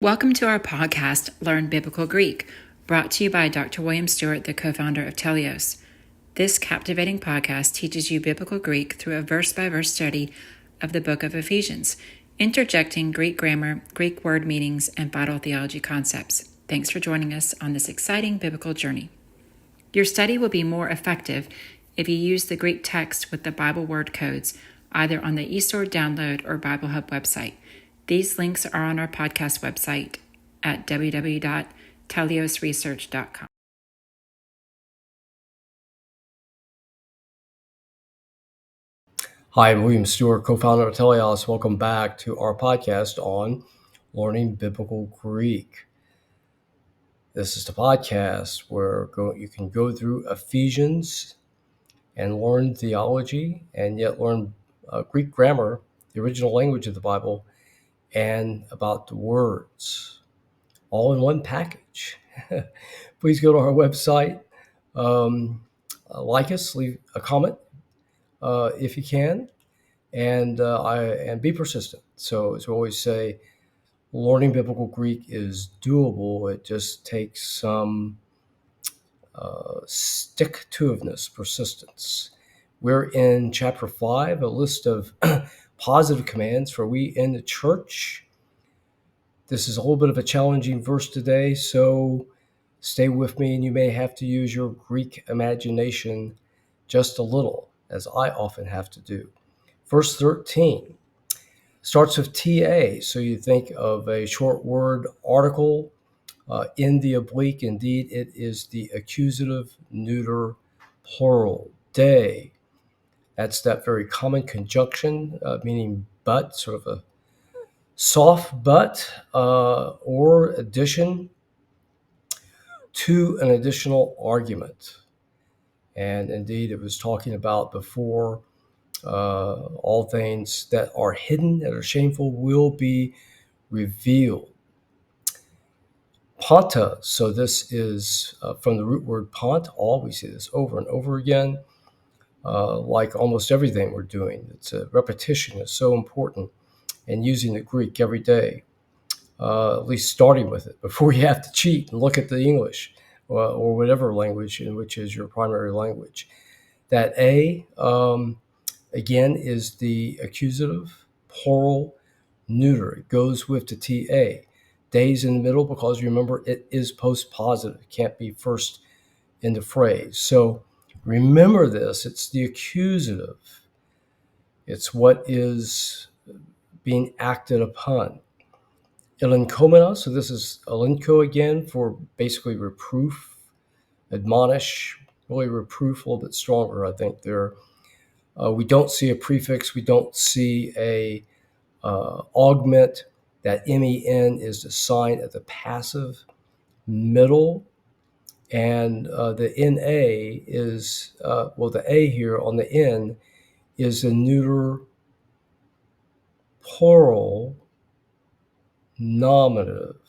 Welcome to our podcast, Learn Biblical Greek, brought to you by Dr. William Stewart, the co-founder of Teleios. This captivating podcast teaches you biblical Greek through a verse-by-verse study of the book of Ephesians, interjecting Greek grammar, Greek word meanings, and vital theology concepts. Thanks for joining us on this exciting biblical journey. Your study will be more effective if you use the Greek text with the Bible word codes, either on the eSword download or Bible Hub website. These links are on our podcast website at www.teleiosresearch.com. Hi, I'm William Stewart, co-founder of Teleios. Welcome back to our podcast on learning biblical Greek. This is the podcast where you can go through Ephesians and learn theology and yet learn Greek grammar, the original language of the Bible, and about the words, all in one package. Please go to our website, like us, leave a comment if you can. And be persistent. So as we always say, learning biblical Greek is doable. It just takes some stick-to-itiveness, persistence. We're in chapter 5, a list of positive commands for we in the church. This is a little bit of a challenging verse today, so stay with me, and you may have to use your Greek imagination just a little, as I often have to do. Verse 13 starts with TA, so you think of a short word article in the oblique. Indeed, it is the accusative neuter plural, day. That's that very common conjunction, meaning but, sort of a soft but, or addition to an additional argument. And indeed, it was talking about before, all things that are hidden, that are shameful, will be revealed. Ponta, so this is from the root word pont. We see this over and over again, like almost everything we're doing. It's a repetition is so important, and using the Greek every day, at least starting with it before you have to cheat and look at the English or whatever language in which is your primary language. That A, again, is the accusative plural neuter. It goes with the TA. Days in the middle because remember it is post-positive. It can't be first in the phrase. So remember this. It's the accusative. It's what is being acted upon. Elenkomena, so this is elenko again for basically reproof, admonish, really reproof, a little bit stronger, I think there. We don't see a prefix. We don't see a augment. That MEN is the sign of the passive middle. And the NA is, the A here on the N is the neuter plural nominative.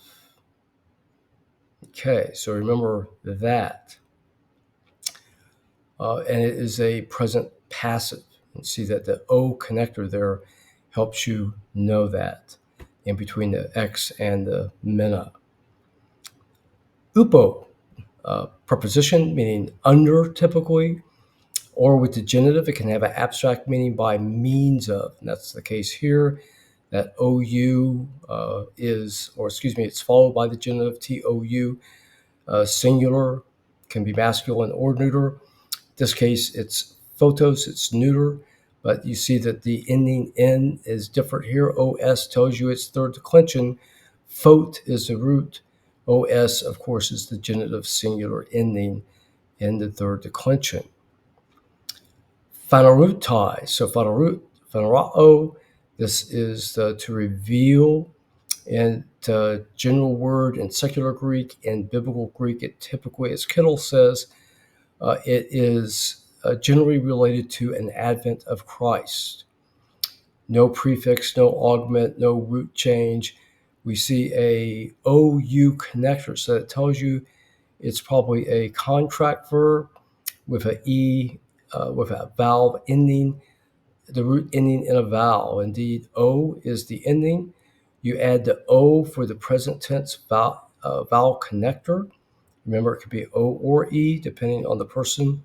Okay, so remember that. And it is a present passive. You see that the O connector there helps you know that in between the X and the mena. Upo, preposition meaning under typically, or with the genitive, it can have an abstract meaning by means of. And that's the case here. That OU it's followed by the genitive TOU. Singular can be masculine or neuter. In this case, it's photos, it's neuter, but you see that the ending N is different here. OS tells you it's third declension. Phot is the root. OS, of course, is the genitive singular ending in the third declension. Phanerutai, so phanerao, this is to reveal, and general word in secular Greek and biblical Greek. It typically, as Kittle says, it is generally related to an advent of Christ. No prefix, no augment, no root change. We see a OU connector, so it tells you it's probably a contract verb with an E, with a vowel ending, the root ending in a vowel. Indeed, O is the ending. You add the O for the present tense vowel connector. Remember, it could be O or E, depending on the person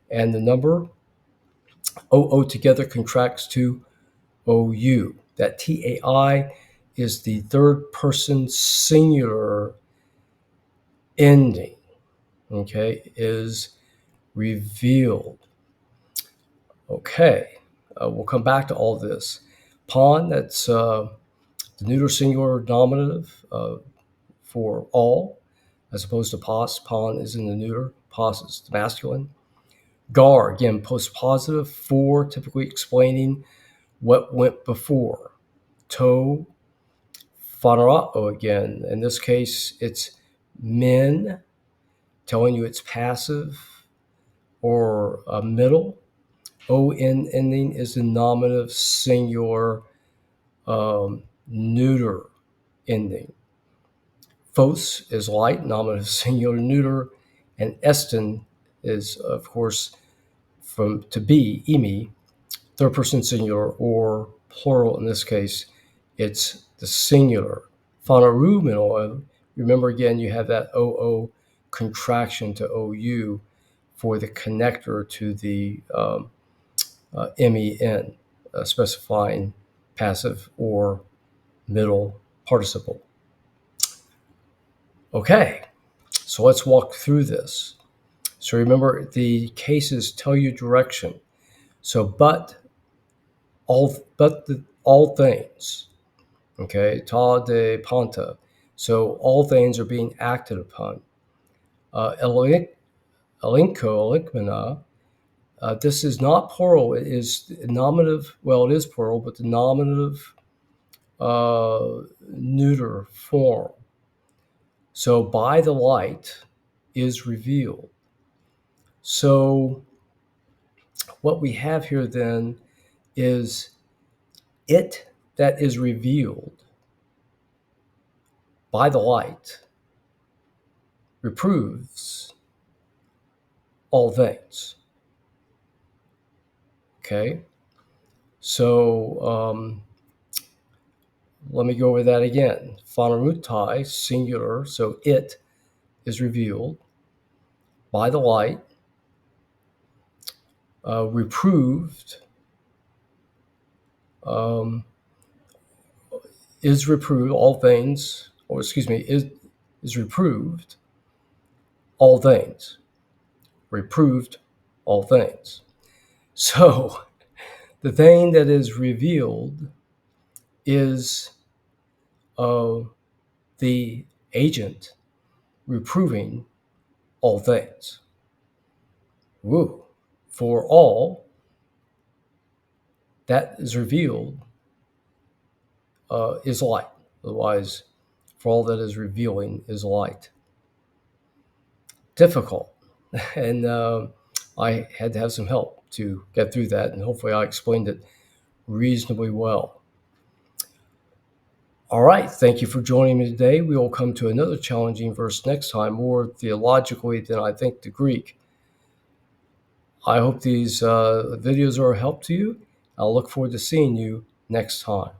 and the number. OO together contracts to OU. That TAI is the third person singular ending, okay, is revealed. Okay, we'll come back to all this. Pon, that's the neuter singular nominative for all, as opposed to pos. Pon is in the neuter, pos is the masculine. Gar, again, postpositive, for, typically explaining what went before. To, phanerao again. In this case, it's men, telling you it's passive or middle. On ending is the nominative singular neuter ending. Phos is light, nominative singular neuter, and estin is, of course, from to be, emi, third person singular or plural. In this case, it's the singular. Phanerumeno, remember again, you have that OO contraction to OU for the connector to the MEN, specifying passive or middle participle. Okay, so let's walk through this. So remember, the cases tell you direction. So but all things, okay, ta de panta. So all things are being acted upon. Elinko, elinkmena, this is not plural. It is nominative. Well, it is plural, but the nominative neuter form. So by the light is revealed. So what we have here then is it that is revealed by the light reproves all things. Okay, so let me go over that again. Phanerutai, singular, so it is revealed by the light, reproved, is reproved, all things, or excuse me, is reproved, all things, reproved, all things. So the thing that is revealed is the agent reproving all things. Woo. For all that is revealed is light. Otherwise, for all that is revealing is light. Difficult. And I had to have some help to get through that, and hopefully I explained it reasonably well. All right, thank you for joining me today. We will come to another challenging verse next time, more theologically than I think the Greek. I hope these videos are a help to you. I'll look forward to seeing you next time.